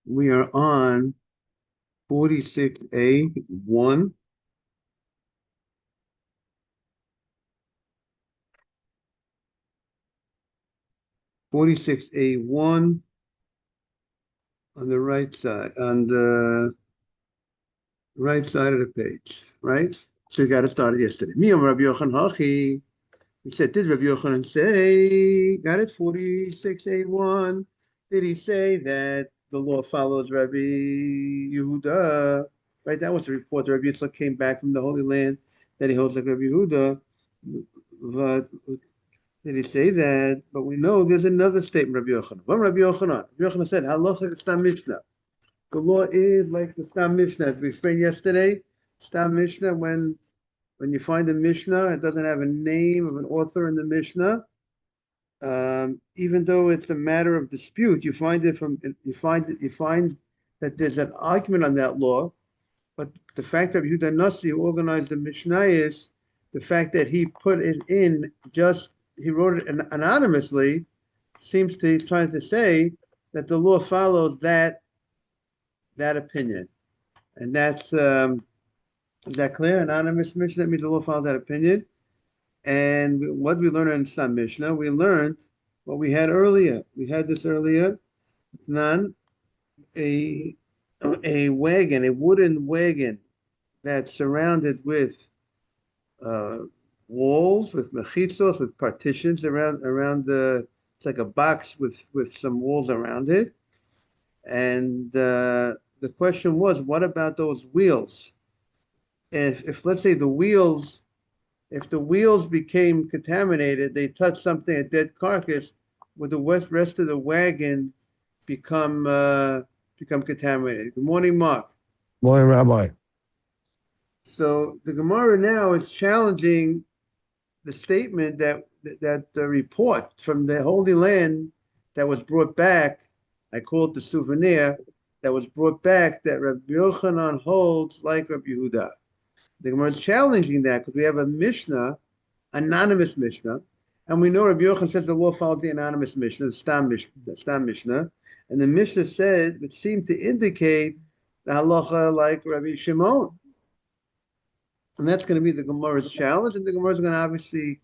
We are on 46A1. 46A1 on the right side, on the right side of the page, right? So you got to start yesterday. Miyam Rabbi Yochanan Hachi. We said, did Rabbi Yochanan say, got it, 46A1. Did he say that the law follows Rabbi Yehuda? Right, that was the report. Rabbi Yitzchak came back from the Holy Land that he holds like Rabbi Yehuda. But did he say that? But we know there's another statement, Rabbi Yochanan. What Rabbi Yochanan? Rabbi Yochanan said, Halacha Stam Mishnah. The law is like the Stam Mishnah. As we explained yesterday, Stam Mishnah, when you find a Mishnah, it doesn't have a name of an author in the Mishnah. Even though it's a matter of dispute, you find that there's an argument on that law. But the fact that Yehuda Nasi, who organized the Mishnah, is the fact that he put it in he wrote it anonymously, seems to trying to say that the law follows that opinion, and that's is that clear? Anonymous Mishnah, that means the law follows that opinion. And what we learned in some Mishnah, we learned what we had earlier. We had this earlier. Nan, a wagon, a wooden wagon that's surrounded with walls, with mechitzos, with partitions around the. It's like a box with some walls around it. And the question was, what about those wheels? If let's say if the wheels became contaminated, they touched something, a dead carcass, would the rest of the wagon become contaminated? Good morning, Mark. Morning, Rabbi. So the Gemara now is challenging the statement that the report from the Holy Land that was brought back. I call it the souvenir that was brought back, that Rabbi Yochanan holds like Rabbi Yehuda. The Gemara is challenging that because we have a Mishnah, anonymous Mishnah, and we know Rabbi Yochanan says the law follows the anonymous Mishnah, the Stam Mishnah, and the Mishnah said, it seemed to indicate the halacha like Rabbi Shimon. And that's going to be the Gemara's challenge, and the Gemara is going to obviously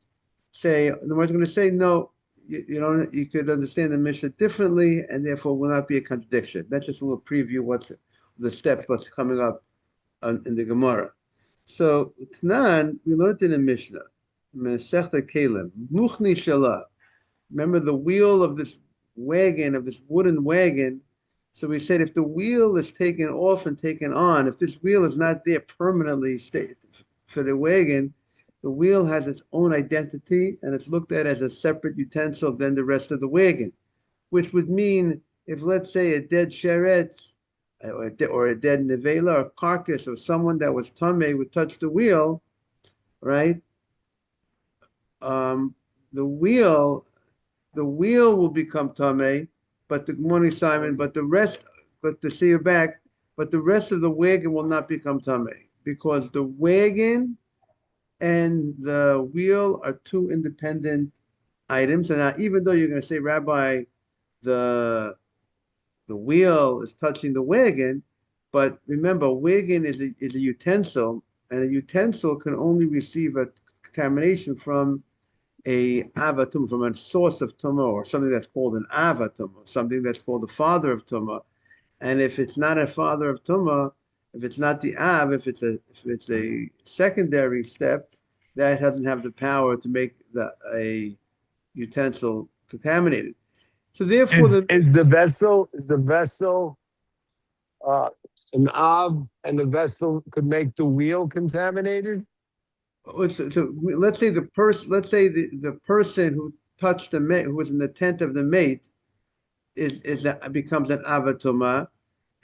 say, the Gemara is going to say, no, you could understand the Mishnah differently, and therefore will not be a contradiction. That's just a little preview what's the steps what's coming up in the Gemara. So Tnan, we learned in the Mishnah, Masechta Kalim, Muchni Shalah. Remember the wheel of this wagon, of this wooden wagon. So we said if the wheel is taken off and taken on, if this wheel is not there permanently for the wagon, the wheel has its own identity and it's looked at as a separate utensil than the rest of the wagon, which would mean if, let's say, a dead sheretz or a dead nevela or carcass of someone that was tamei would touch the wheel, right? The wheel will become tamei, but the good morning Simon, but to see you back, but the rest of the wagon will not become tamei because the wagon and the wheel are two independent items. And now, even though you're going to say, Rabbi, the wheel is touching the wagon, but remember, a wagon is a utensil, and a utensil can only receive a contamination from a avatum, from a source of tumah, or something that's called an avatum, or something that's called the father of tumah. And if it's not a father of tumah, if it's not the av, if it's a secondary step, that doesn't have the power to make a utensil contaminated. So therefore, Is the vessel uh, an av, and the vessel could make the wheel contaminated? so let's say the person who touched the mate, who was in the tent of the mate, becomes an avatuma,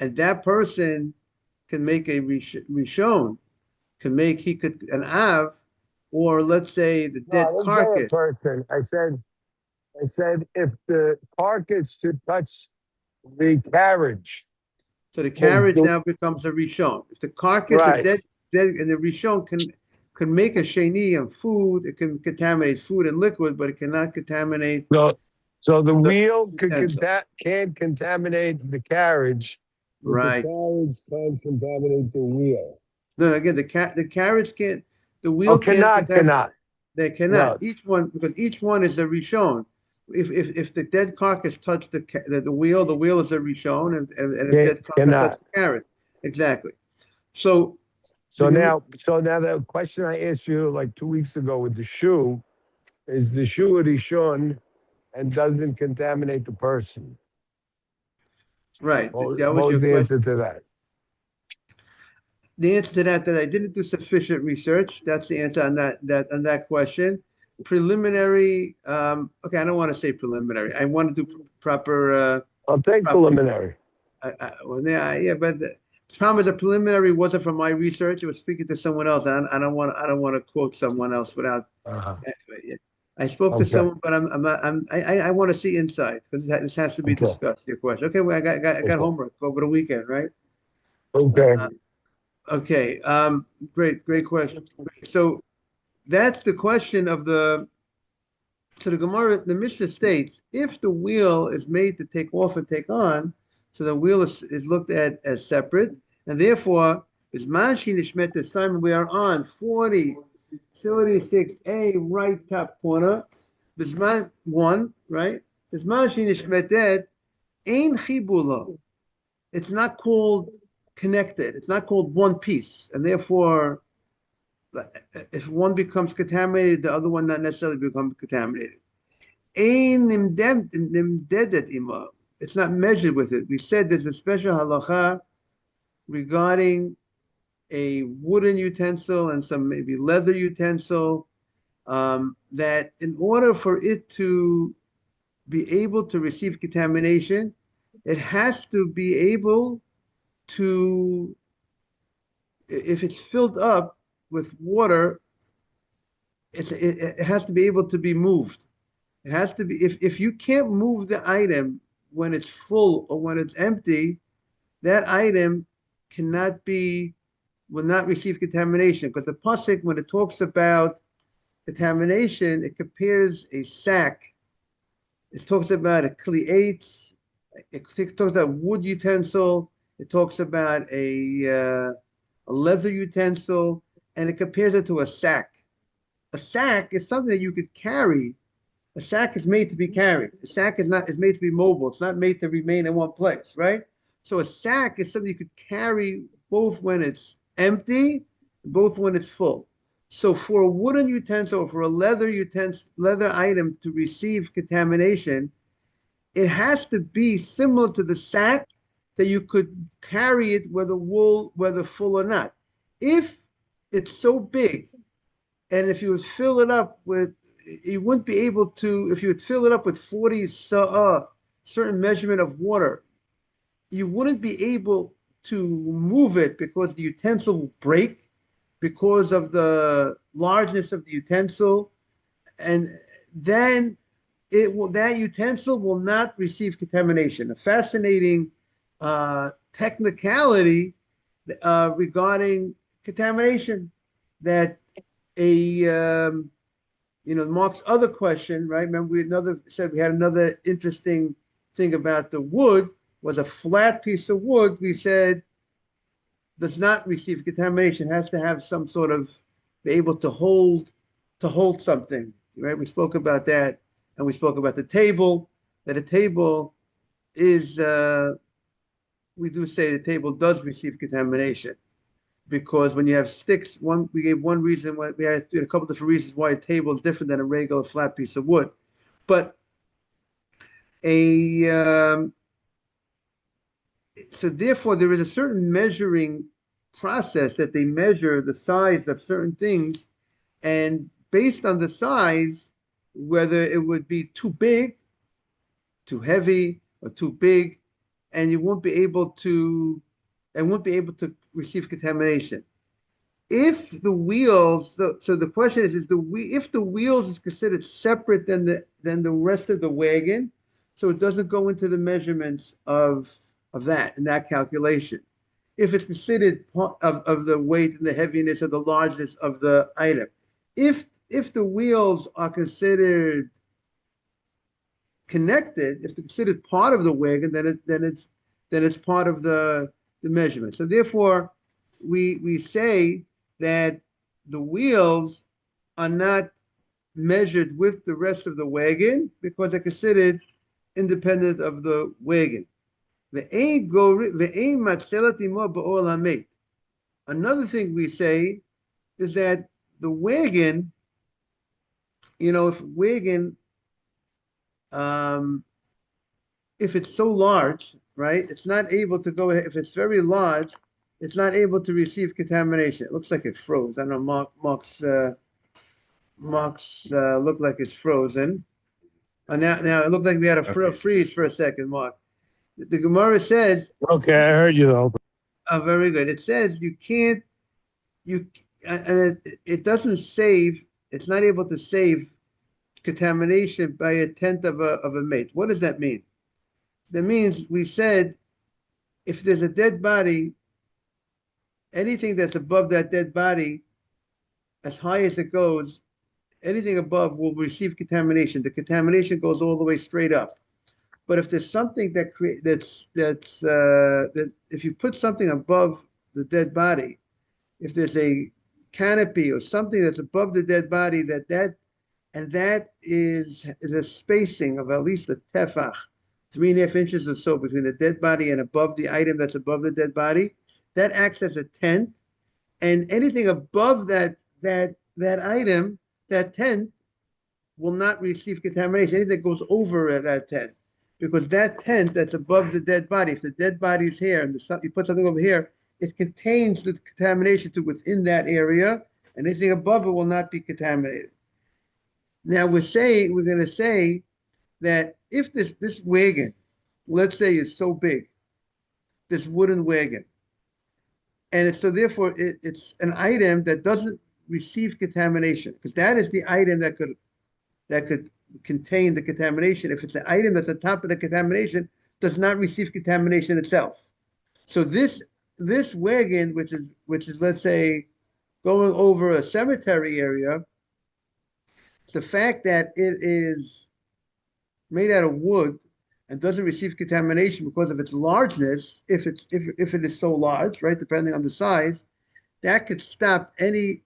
and that person can make a rishon, he could an av, or let's say the No, dead I didn't say a carcass. person. I said if the carcass should touch the carriage, So the the, carriage the now becomes a rishon. If the carcass of right. dead and the rishon can make a sheni and food, it can contaminate food and liquid, but it cannot contaminate So the the wheel utensil. can't contaminate the carriage, But the Right. carriage can't contaminate the wheel. No, again, the carriage can't, the Oh, wheel can't cannot, contaminate. cannot. They cannot. No, Each one, because each one is a rishon. If the dead carcass touched the wheel, the wheel is a rishon, and if dead carcass touched cannot. the carriage, exactly. So the So now the question I asked you like 2 weeks ago with the shoe is the shoe a rishon and doesn't contaminate the person. right, that What was was your the question. answer to that? The answer to that I didn't do sufficient research. That's the answer on that question. Preliminary. Okay, I don't want to say preliminary. I want to do proper. I'll take Proper. preliminary. Well, yeah, but the problem is the preliminary wasn't from my research. It was speaking to someone else. I don't want. I don't want to quote someone else without. Uh-huh. I spoke to Okay. someone, but I'm not. I want to see inside because this has to be Okay. discussed. Your question. Okay, well, I got Okay. homework over the weekend, right? Okay. Okay. Great question. So that's the question of the. So the Gemara, the Mishnah states, if the wheel is made to take off and take on, so the wheel is looked at as separate, and therefore, Bismanshi Nishmet the Simon, we are on 46A, right top corner. Bisman 1, right? Bismanshi Nishmet dead, Ain Chibula. It's not called connected. It's not called one piece, and therefore, if one becomes contaminated, the other one not necessarily become contaminated. It's not measured with it. We said there's a special halacha regarding a wooden utensil and some maybe leather utensil, that in order for it to be able to receive contamination, it has to be able to, if it's filled up with water, it has to be able to be moved. It has to be, if you can't move the item when it's full or when it's empty, that item cannot be, will not receive contamination. Because the pasuk, when it talks about contamination, it compares a sack. It talks about a kli'etz. It talks about wood utensil. It talks about a leather utensil, and it compares it to a sack. A sack is something that you could carry. A sack is made to be carried. A sack is made to be mobile. It's not made to remain in one place, right? So a sack is something you could carry both when it's empty, both when it's full. So for a wooden utensil or for a leather item to receive contamination, it has to be similar to the sack that you could carry it whether full or not. If it's so big, and if you would fill it up with, you wouldn't be able to, if you would fill it up with 40 certain measurement of water, you wouldn't be able to move it because the utensil will break because of the largeness of the utensil, and then that utensil will not receive contamination. A fascinating technicality regarding contamination that Mark's other question, right? Remember, we had another interesting thing about the wood was a flat piece of wood. We said does not receive contamination, has to have some sort of be able to hold something, right? We spoke about that, and we spoke about the table. That a table is we do say the table does receive contamination because when you have sticks, we gave one reason why we had a couple different reasons why a table is different than a regular flat piece of wood. But so therefore there is a certain measuring process that they measure the size of certain things, and based on the size, whether it would be too big, too heavy, or too big, and you won't be able to receive contamination. If the wheels, so the question is if the wheels is considered separate than the rest of the wagon, so it doesn't go into the measurements of that in that calculation. If it's considered part of the weight and the heaviness or the largeness of the item, if the wheels are considered connected, if they're considered part of the wagon, then it's part of the the measurement. So therefore, we say that the wheels are not measured with the rest of the wagon because they're considered independent of the wagon. Another thing we say is that the wagon, if wagon, um, if it's so large, right, it's not able to go. If it's very large, it's not able to receive contamination. It looks like it froze. I don't know. Mark's looked like it's frozen. Now it looked like we had a freeze for a second, Mark. The Gemara says, Okay, I heard you though. oh, very good. It says you can't, and it doesn't save, it's not able to save contamination by a tenth of a mate. What does that mean? That means we said if there's a dead body, anything that's above that dead body, as high as it goes, anything above will receive contamination. The contamination goes all the way straight up. But if there's something that if you put something above the dead body, if there's a canopy or something that's above the dead body, that is a spacing of at least a tefach, 3.5 inches or so between the dead body and above the item that's above the dead body, that acts as a tent, and anything above that item, that tent, will not receive contamination. Anything that goes over that tent, because that tent that's above the dead body, if the dead body's here and you put something over here, it contains the contamination to within that area, and anything above it will not be contaminated. Now we're going to say that if this wagon, let's say, is so big, this wooden wagon, and so therefore it's an item that doesn't receive contamination, because that is the item that could contain the contamination. If it's an item that's on top of the contamination, does not receive contamination itself. So this wagon, which is let's say going over a cemetery area, the fact that it is made out of wood and doesn't receive contamination because of its largeness, if it is so large, right, depending on the size, that could stop any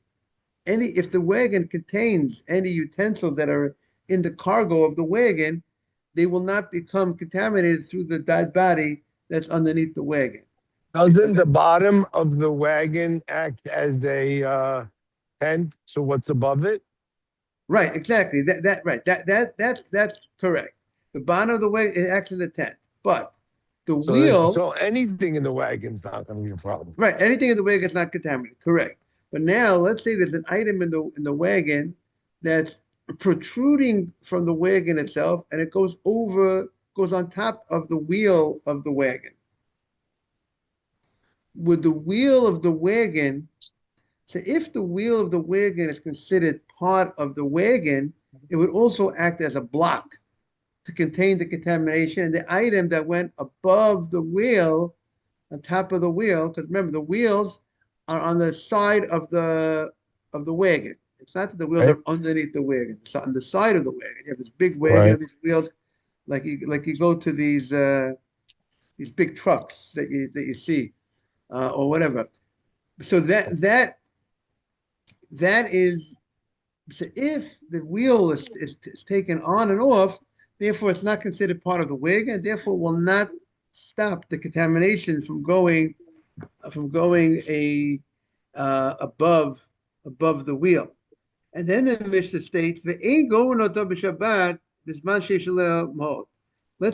if the wagon contains any utensils that are in the cargo of the wagon, they will not become contaminated through the dead body that's underneath the wagon. Doesn't the bottom of the wagon act as a tent? So what's above it? Right, exactly. That's correct. The bottom of the wagon, it acts as a tent, but the wheel. So anything in the wagon's not going to be a problem. Right, anything in the wagon is not contaminated. Correct. But now let's say there's an item in the wagon that's protruding from the wagon itself, and it goes on top of the wheel of the wagon. Would the wheel of the wagon, so if the wheel of the wagon is considered part of the wagon, it would also act as a block to contain the contamination, and the item that went above the wheel, on top of the wheel, because remember the wheels are on the side of the wagon. It's not that the wheels are underneath the wagon. It's on the side of the wagon. You have this big wagon of these wheels, like you go to these big trucks that you see, or whatever. So that is, so if the wheel is taken on and off, therefore it's not considered part of the wagon, and therefore will not stop the contamination from going above the wheel. And then the Mishnah states, let's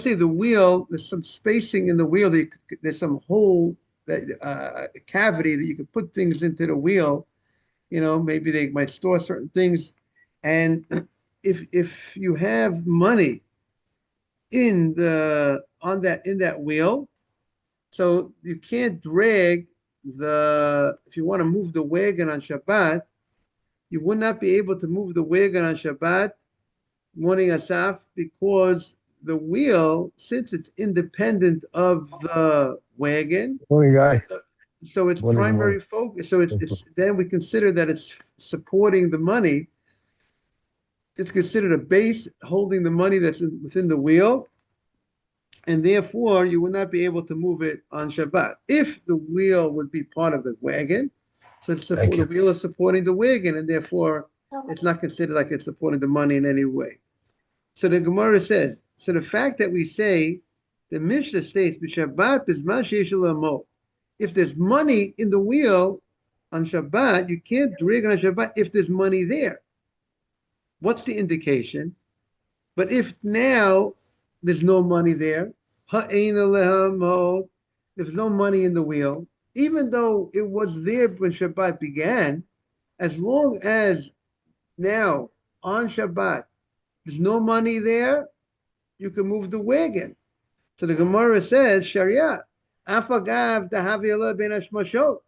say the wheel, there's some spacing in the wheel, there's some hole, cavity that you could put things into the wheel. Maybe they might store certain things. And if you have money in that wheel, so you can't drag if you want to move the wagon on Shabbat, you would not be able to move the wagon on Shabbat, morning Asaf, because the wheel, since it's independent of the wagon, Morning, guy. So its primary focus, so it's then we consider that it's supporting the money. It's considered a base holding the money that's within the wheel. and therefore you would not be able to move it on Shabbat. If the wheel would be part of the wagon, so Thank the you. wheel is supporting the wagon, and therefore it's not considered like it's supporting the money in any way. So the Gemara says, so the fact that we say, the Mishnah states, B'Shabbat bizman sheyesh amo. If there's money in the wheel on Shabbat, you can't drag on Shabbat if there's money there. What's the indication? But if now there's no money there, there's no money in the wheel, even though it was there when Shabbat began, as long as now on Shabbat there's no money there, you can move the wagon. So the Gemara says, Sharia, afagav dahavila ben ashmashot.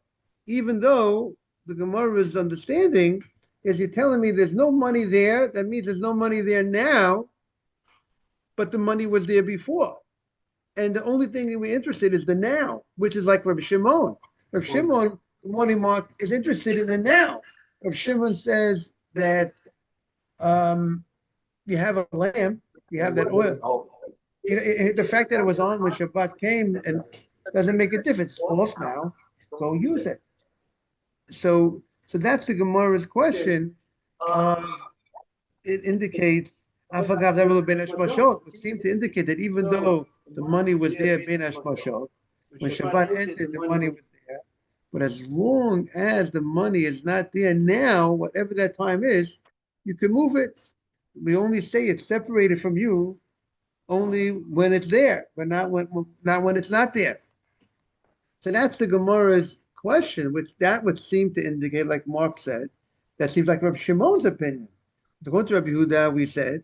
Even though the Gemara's understanding is you're telling me there's no money there, that means there's no money there now, but the money was there before. And the only thing that we're interested is the now, which is like Rabbi Shimon. Rabbi Shimon, morning Mark, is interested in the now. Rabbi Shimon says that you have a lamp, you have that oil. The fact that it was on when Shabbat came and doesn't make a difference. It's off now, go use it. So that's the Gemara's question. It indicates Afagav Devil Ben Ashmashot, which seems to indicate that even though the money was there Ben Ashmashot, when Shabbat entered, the money was there. But as long as the money is not there now, whatever that time is, you can move it. We only say it's separated from you only when it's there, but not when it's not there. So that's the Gemara's question, which that would seem to indicate, like Mark said, that seems like Rabbi Shimon's opinion. According to Rabbi Huda, we said,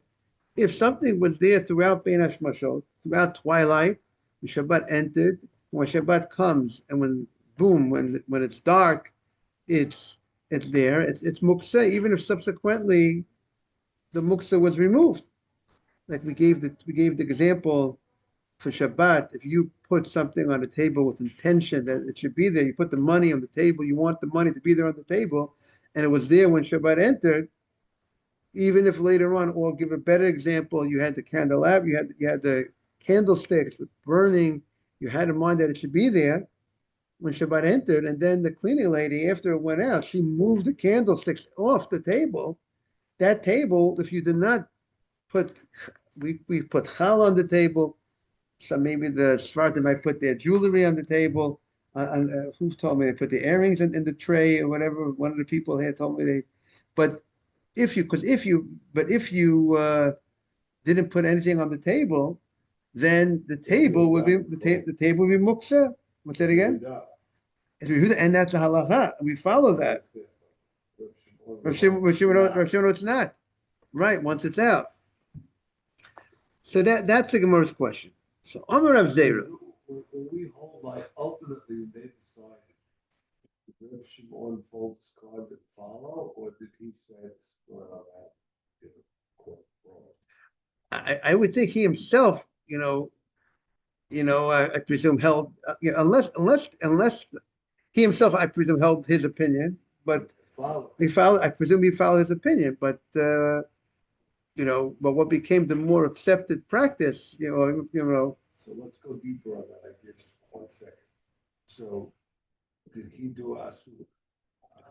if something was there throughout Bein Hashmashot, throughout twilight, when Shabbat entered, when Shabbat comes, and when it's dark, it's there. It's muksa, even if subsequently the muksa was removed. Like we gave the example for Shabbat. If you put something on the table with intention that it should be there, you put the money on the table. You want the money to be there on the table, and it was there when Shabbat entered. Even if later on, or give a better example, you had the candelabra, you had the candlesticks burning. You had in mind that it should be there when Shabbat entered, and then the cleaning lady, after it went out, she moved the candlesticks off the table. That table, if you did not put, we put chal on the table. So maybe the Sfardim might put their jewelry on the table. Who told me they put the earrings in the tray or whatever? One of the people here told me they. But if you didn't put anything on the table, then the table would be the table would be muksa. What's that again? And that's a halacha. We follow that. Rav Shimon, it's not right once it's out. So that's the Gemara's question. So Amar Rav Zera. We hold like ultimately they decided if Rav Shimon folds his cards and follow, or did he say it's I would think he himself, I presume held, unless he himself, I presume held his opinion, but I presume he followed his opinion, but but what became the more accepted practice, So let's go deeper on that idea just for 1 second. So did he do asu?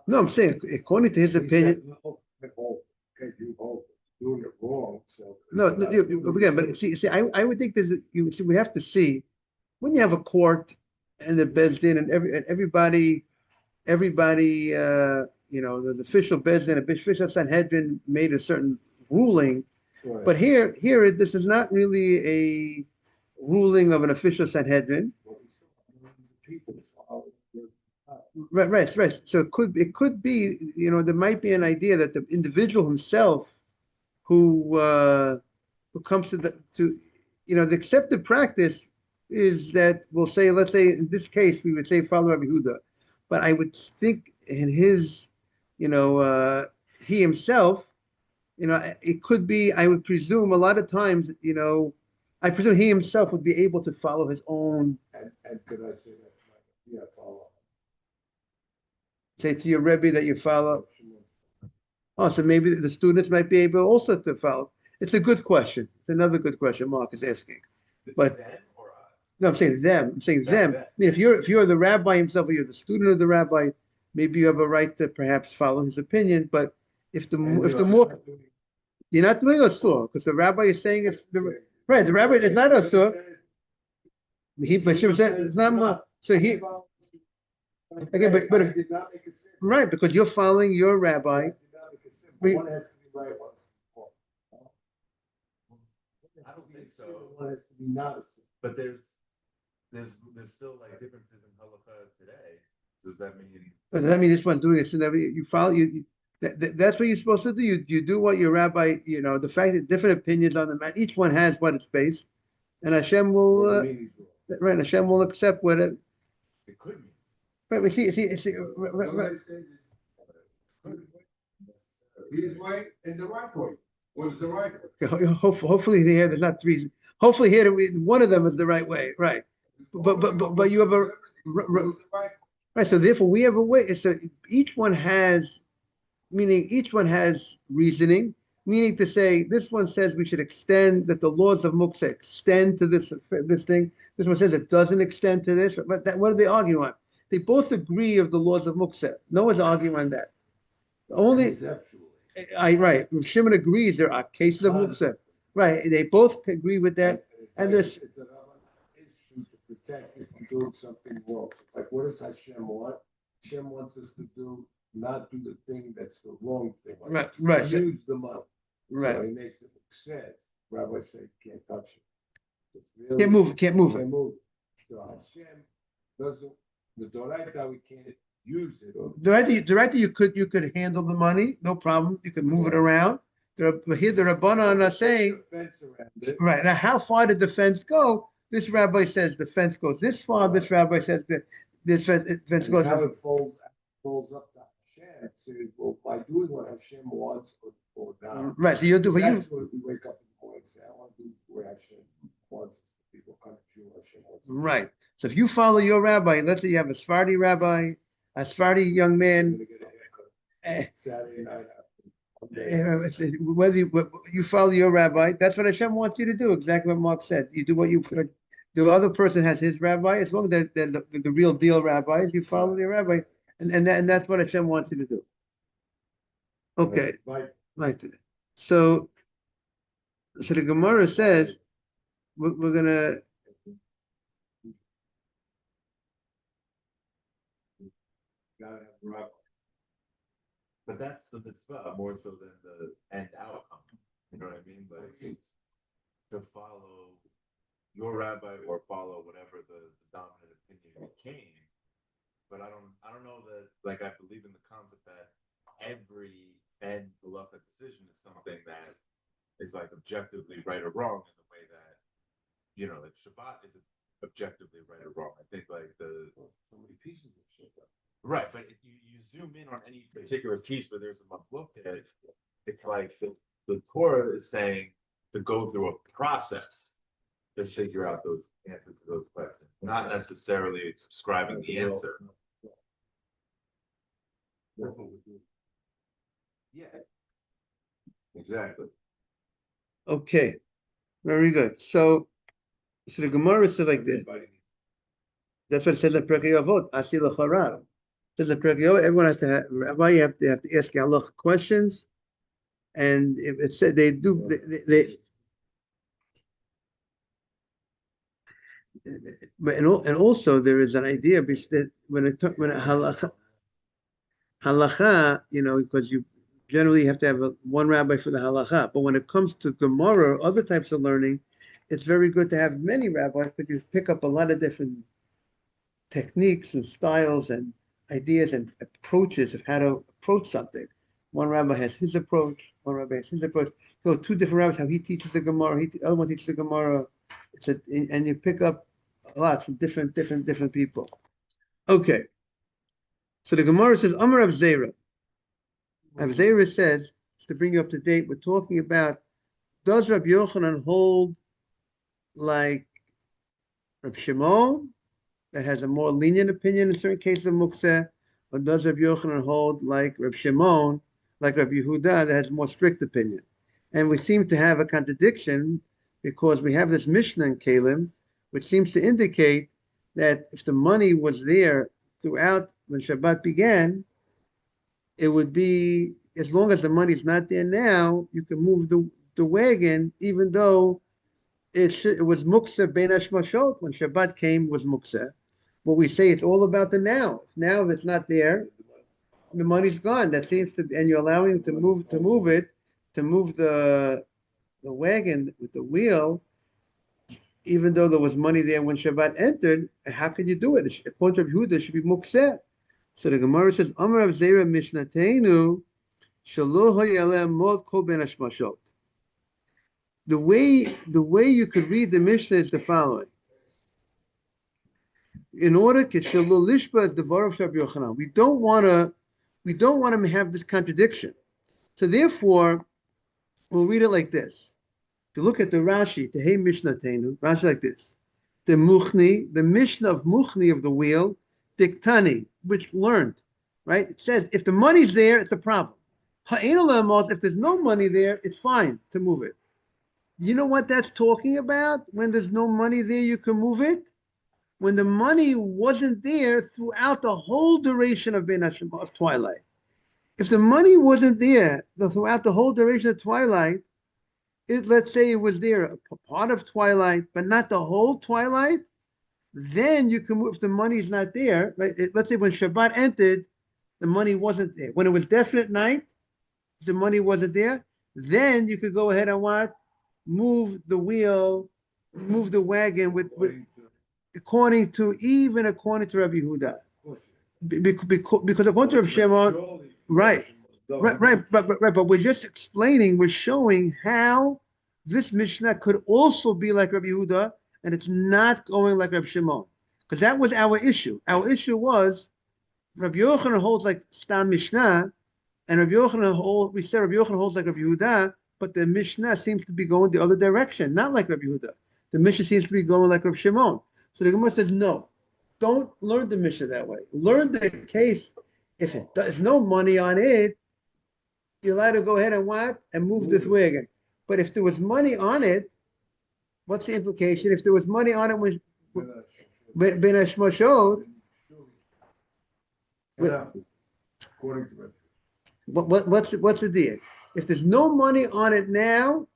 No, I'm saying according to his opinion. Okay, you hold doing it wrong. So No, again, but see, I would think we have to see when you have a court and the bezdin and everybody, the official bezdin, the official Sanhedrin made a certain ruling, right. But here, this is not really a ruling of an official Sanhedrin. Right. So it could be, there might be an idea that the individual himself who comes to the accepted practice is that let's say in this case we would say follow Rabbi Huda, but I would think in his, he himself, it could be, I would presume a lot of times, I presume he himself would be able to follow his own. And could I say that? Yeah, follow. Say to your Rebbe that you follow. Oh, so maybe the students might be able also to follow. It's a good question. It's another good question Mark is asking. But No, I'm saying them. I'm saying them. Them. I mean, if you're the rabbi himself, or you're the student of the rabbi, maybe you have a right to perhaps follow his opinion. But if the more you're not doing asur, because the rabbi is saying it's the right. The rabbi is not asur. He Hashem said it's not so he again, but right, because you're following your rabbi. One has to be right, one has to be wrong. I don't think so. One has to be not a sin. But there's still like differences in halacha today. Does that mean? But does that mean this one's doing it? So that you follow that's what you're supposed to do. You do what your rabbi. The fact that different opinions on the matter. Each one has what it's based, and Hashem will. Doesn't mean he's wrong. Right, Hashem will accept what it. It could mean. Right, we see. Right. He's right in the right way. What is the right way? Hopefully here there's not three. Hopefully here one of them is the right way. Right, but you have a right. So therefore we have a way. So each one has, meaning each one has reasoning. Meaning to say, this one says we should extend that the laws of muktzah extend to this thing. This one says it doesn't extend to this. But what are they arguing on? They both agree of the laws of muktzah. No one's arguing on that. Only Conceptually. right. Shimon agrees there are cases of muktzah. Right. They both agree with that. And there's it's an issue to protect if you're doing something wrong. Like, what does Hashem want? Hashem wants us to not do the thing that's the wrong thing. Like right. Use the money. Right. So he makes it make sense. Rabbis say can't touch it. Really, can't move it. Can't move it. So Hashem doesn't. The Doraita we can't use it. Directly, you could handle the money, no problem. You could move it around. Here the Rabbanan are saying, right now, how far did the fence go? This rabbi says the fence goes this far. This rabbi says this fence goes. How it folds up to Hashem. So, well, by doing what Hashem wants or not. Right. So you do. That's what we wake up in the morning and say, I want to do what Hashem wants. People come to you, Hashem wants. Right. So if you follow your rabbi, let's say you have a Sephardi rabbi, a Sephardi young man. Saturday night. Whether you follow your rabbi, that's what Hashem wants you to do. Exactly what Mark said. You do what the other person has his rabbi. As long as they're the real deal rabbis, you follow your rabbi, and that's what Hashem wants you to do. Okay, right. So the Gemara says we're gonna. Gotta have the rabbi. But that's the mitzvah more so than the end outcome. You know what I mean? Like to follow your rabbi or follow whatever the dominant opinion became. But I don't know that, like, I believe in the concept that every end halachic decision is something that is like objectively right or wrong in the way that, like Shabbat is objectively right or wrong. I think like so many pieces of shit. Right, but if you zoom in on any particular piece where there's a machloket, it's like the Torah is saying to go through a process to figure out those answers to those questions, not necessarily subscribing the answer. Yeah, exactly. Okay, very good. So the Gemara says like this. That's what it says in Pirkei Avot. Asi l'charav. Says in Pirkei Avot, everyone has to have rabbi. You have to ask halachic questions, and it said they do. And also there is an idea that when halacha, because you generally have to have one rabbi for the halacha. But when it comes to Gemara or other types of learning, it's very good to have many rabbis because you pick up a lot of different techniques and styles and ideas and approaches of how to approach something. One rabbi has his approach, one rabbi has his approach. So two different rabbis, how he teaches the Gemara, the other one teaches the Gemara. And you pick up a lot from different people. Okay. So the Gemara says, Amar Rav Zera. Rav Zera says, to bring you up to date, we're talking about, does Rabbi Yochanan hold like Rabbi Shimon, that has a more lenient opinion in certain cases of Mukseh, or does Rabbi Yochanan hold like Rabbi Shimon, like Rabbi Yehuda, that has a more strict opinion? And we seem to have a contradiction because we have this Mishnah in Kalim, which seems to indicate that if the money was there throughout when Shabbat began, it would be, as long as the money's not there now, you can move the wagon, even though it was muksa ben hashmashot. When Shabbat came, was muksa. What we say, it's all about the now. Now, if it's not there, the money's gone. That seems to be, and you're allowing to move it, to move the wagon with the wheel, even though there was money there when Shabbat entered. How could you do it? According to Yehuda, it should be mukseh. So the Gemara says, Amar of Zera Mishnatenu, Shaloh Hayalem Mod Kol Ben Hashmashot. The way you could read the Mishnah is the following. In order to Shalol Lishba is the Var of Rabbi Yochanan. We don't want to have this contradiction. So therefore, we'll read it like this. If you look at the Rashi, the Hey Mishnatenu, Rashi like this. The Muchni, the Mishnah of Muchni of the wheel, Diktani, which learned, right? It says if the money's there, it's a problem. If there's no money there, it's fine to move it. You know what that's talking about? When there's no money there, you can move it. When the money wasn't there throughout the whole duration of Ben Hashem, of twilight. If the money wasn't there throughout the whole duration of twilight, let's say it was there a part of twilight, but not the whole twilight, then you can move. If the money's not there, right? Let's say when Shabbat entered, the money wasn't there. When it was definite night, the money wasn't there, then you could go ahead and what? Move the wheel, move the wagon according to Rabbi Yehuda. Because according to Rabbi Shimon, right. But we're just explaining, we're showing how this Mishnah could also be like Rabbi Yehuda, and it's not going like Rabbi Shimon. Because that was our issue. Our issue was Rabbi Yochanan holds like Stam Mishnah, and Rabbi Yochanan we said Rabbi Yochanan holds like Rabbi Yehuda, but the Mishnah seems to be going the other direction, not like Rabbi Yehuda. The Mishnah seems to be going like Rabbi Shimon. So the Gemara says, no, don't learn the Mishnah that way. Learn the case, if there's no money on it, you're allowed to go ahead and what? And move this wagon. But if there was money on it, what's the implication? If there was money on it, was Ben Hashmashot. What's the deal? If there's no money on it now,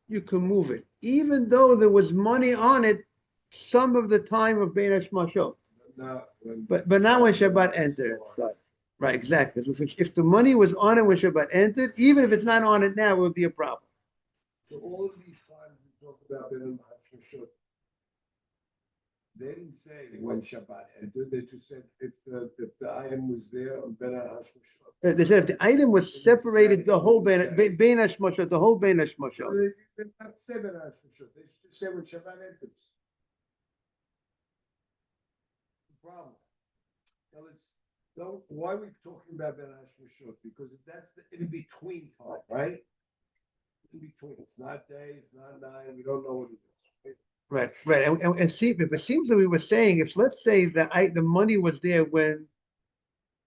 you can move it, even though there was money on it some of the time of Ben Hashmashot. But not when Shabbat entered. Right, exactly. If the money was on it when Shabbat entered, even if it's not on it now, it would be a problem. So all of these times we talk about Ben Hashmashot, they didn't say when Shabbat entered. They just said if the item was there on Ben Hashmashot. They said if the item was separated, the whole Ben Hashmashot, the whole Ben Hashmashot. They did not say Ben Hashmashot. They just say when Shabbat enters. The problem. Now why are we talking about Ben Hashmashot? Because that's the in between time, right? In between. It's not day, it's not night, we don't know what it is. Right. And see, it seems that we were saying, if let's say the money was there when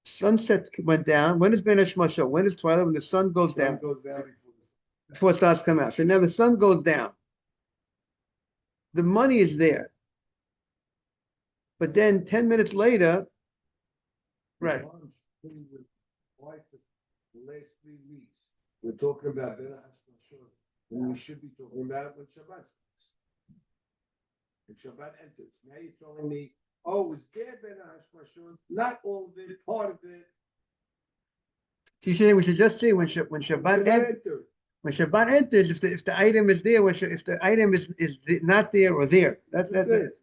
sunset went down, when is Ben Hashmashot? When is twilight? When the sun goes down. Before it starts to come out. So now the sun goes down. The money is there. But then 10 minutes later, right. The last 3 weeks, we're talking about Ben Hashmashot, when we should be talking about when Shabbat starts. When Shabbat enters. Now you're telling me, oh, is there Ben Hashmashot? Not all of it, part of it. You saying we should just say when Shabbat enters. When Shabbat enters, if the item is there, if the item is not there or there, that's it.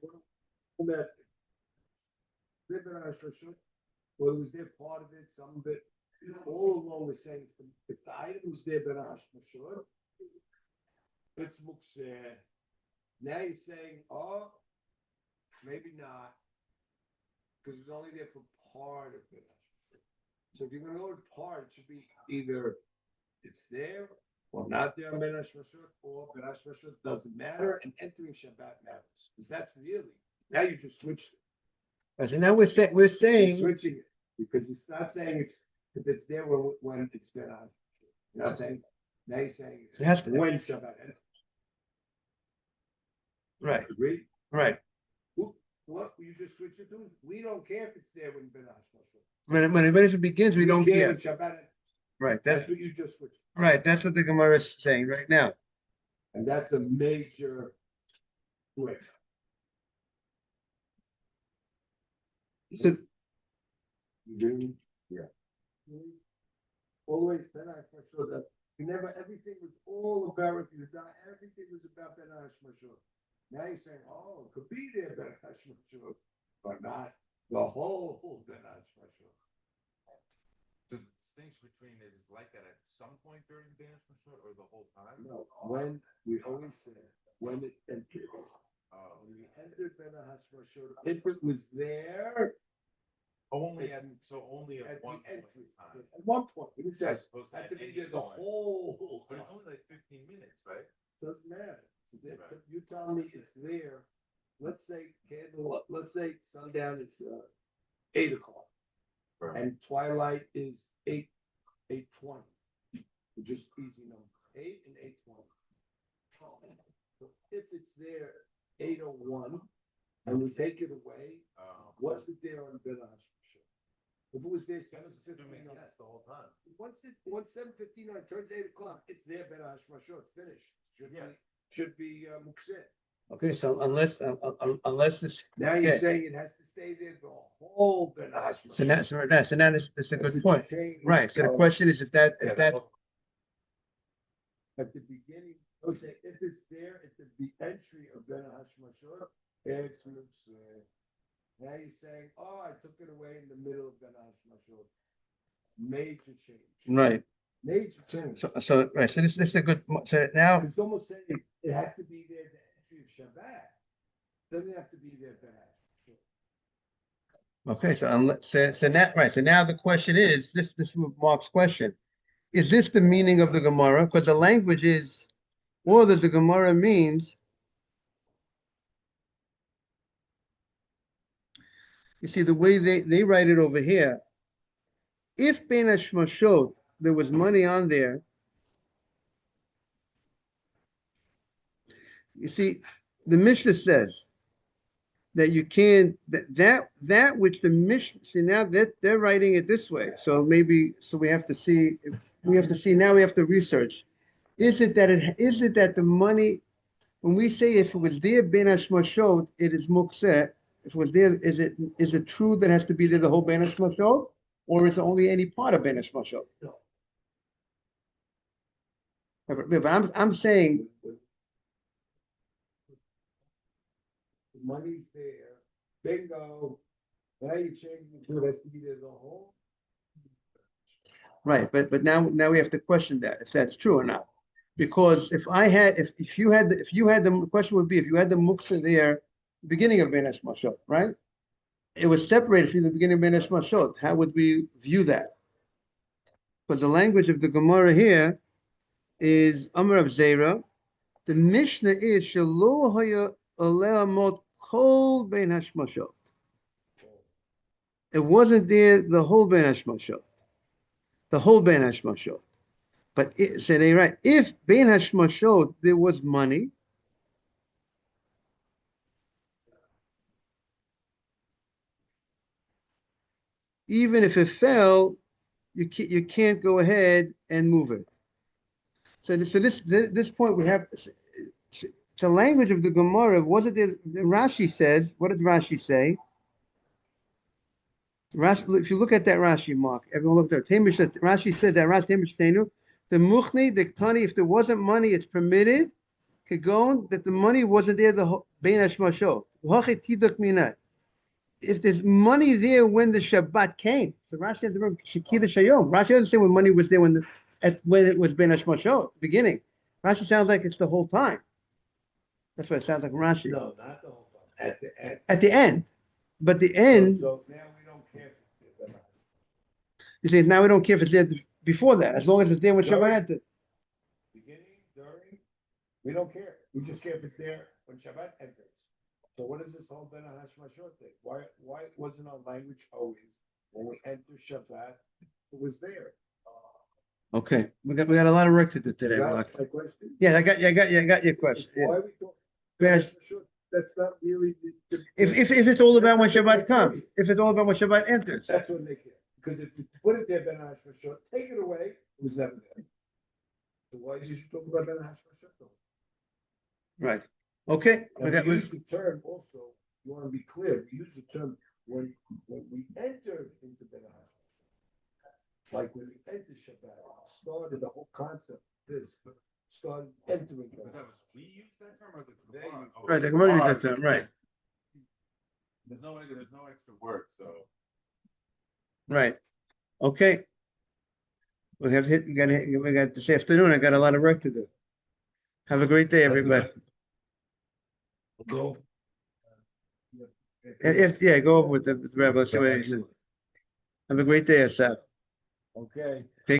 Well, it was there part of it, some of it. All along we're saying if the item was there, Ben Hashmashot, it's mukseh. Now you're saying, oh, maybe not, because it's only there for part of it. So if you're going to go with part, it should be either it's there or not there on Ben Hashmashot, or Ben Hashmashot doesn't matter, and entering Shabbat matters. Because that's really, now you just switched it. So now we're saying You're switching it because you're not saying if it's there when it's been on. You're not saying now you're saying it's when Shabbat enters. Right. Agree? Right. What, you just switch it to? We don't care if it's there when Ben Hashmashot. When it begins, we don't care. when Shabbat. Right, That's what you just switched. right, that's what the Gemara is saying right now. And that's a major switch. So, Yeah. All the way to Ben Hashmashot, that you never, everything was all about if you die, everything was about Ben Hashmashot. Now you're saying, oh, it could be there, Ben Hashmashot, but not the whole Ben Hashmashot. So the distinction between it is like that at some point during the dance mashot or the whole time? No, when, we always say, when it entered. Oh, When we entered Ben Hashmashot, if it was there. only at one the point entry. in time. At one point, we didn't say, As opposed to had at to be any there the point. whole. But it's only like 15 minutes, right? Doesn't matter. It's there. Right. You tell me it's there. Let's say let's say sundown is 8 o'clock Right. and twilight is 8:20. Just easy number. 8 and 8:20. So if it's there 8:01 and we take it away, what's it there on Ben Hashmashot? If it was there 7:59, Yes, the whole time. once 7:59 turns 8 o'clock, it's there Ben Hashmashot. It's finished. Yeah. Should be Mukseh. okay, so unless this, Now you're Okay. saying it has to stay there the whole Ben Hashmashot. so now that's a good point. Right, so the question is if that's, At the beginning, I would say if it's there at the entry of Ben Hashmashot, it's Mukseh. Now you're saying, oh, I took it away in the middle of Ben Hashmashot. Major change. right, Major change. so this is a good, so now, It's almost saying it has to be there at the entry of Shabbat. Doesn't have to be there at Ben Hashmashot. okay, so now the question is, this is Mark's question. Is this the meaning of the Gemara? Because the language is, or does the Gemara means, you see, the way they write it over here, if Ben Hashmashot, there was money on there, you see, the Mishnah says that you can't, that which the Mishnah, see now that they're writing it this way, so we have to see, now we have to research. Is it that the money, when we say if it was there Ben Hashmashot, it is Mukseh, if it was there, is it true that it has to be there the whole Ben Hashmashot? Or is it only any part of Ben Hashmashot? No. But I'm saying, The money's there. Bingo. Now you're changing it to it has to be there the whole. right, but now we have to question that, if that's true or not. Because if you had the question would be, if you had the Mukseh there, beginning of Ben Hashmashot, right? It was separated from the beginning of Ben Hashmashot. How would we view that? Because the language of the Gemara here is Amar of Zera. The Mishnah is Shelo Haya Aleh Mot Kol Ben Hashmashot. It wasn't there the whole Ben Hashmashot. The whole Ben Hashmashot. But so they write, if Ben Hashmashot there was money, even if it fell, you can't go ahead and move it. So this point we have the language of the Gemara. Wasn't there? Rashi says. What did Rashi say? Rashi, if you look at that Rashi, Mark, everyone look there. Rashi says that the muchni, the tani, if there wasn't money, it's permitted. Kagon, that the money wasn't there the bein hashmashot. If there's money there when the Shabbat came, so Rashi has the word Shekida Shayom. Rashi doesn't say when money was there when it was Ben Hashmashot, beginning. Rashi sounds like it's the whole time. That's what it sounds like Rashi. No, not the whole time. At the end. At the end. But the end, So now we don't care if it's there. you say now we don't care if it's there before that, as long as it's there when During- Shabbat entered. Beginning, during, we don't care. We just care if it's there when Shabbat enters. So what is this whole Ben Hashmashot thing? Why wasn't our language always when we enter Shabbat, it was there? Okay, we got a lot of work to do today, You got Mark. my question? Yeah, I got your question. Why Yeah. we thought Ben Ben Hash- Hashmashot, that's not really. If it's all about when That's not the Shabbat comes, criteria. if it's all about when Shabbat enters. That's what they care, because if you put it there, Ben Hashmashot, take it away, it was never there. So why did you talk about Ben Hashmashot? Right. Okay. we got- And we use the term also, you wanna be clear, we use the term when we enter into Ben Hashmashot. Like when we enter Shabbat, started the whole concept, this, started entering. But that was, we use that term or the They Gemara? use- Oh, Right, the Gemara used that Gemara. term, right, There's no extra word, so. right. Okay. We have hit, we got this afternoon, I got a lot of work to do. Have a great day, everybody. Go. Yeah, go over with the rabbi, see what he said. Have a great day, Asaf. Okay.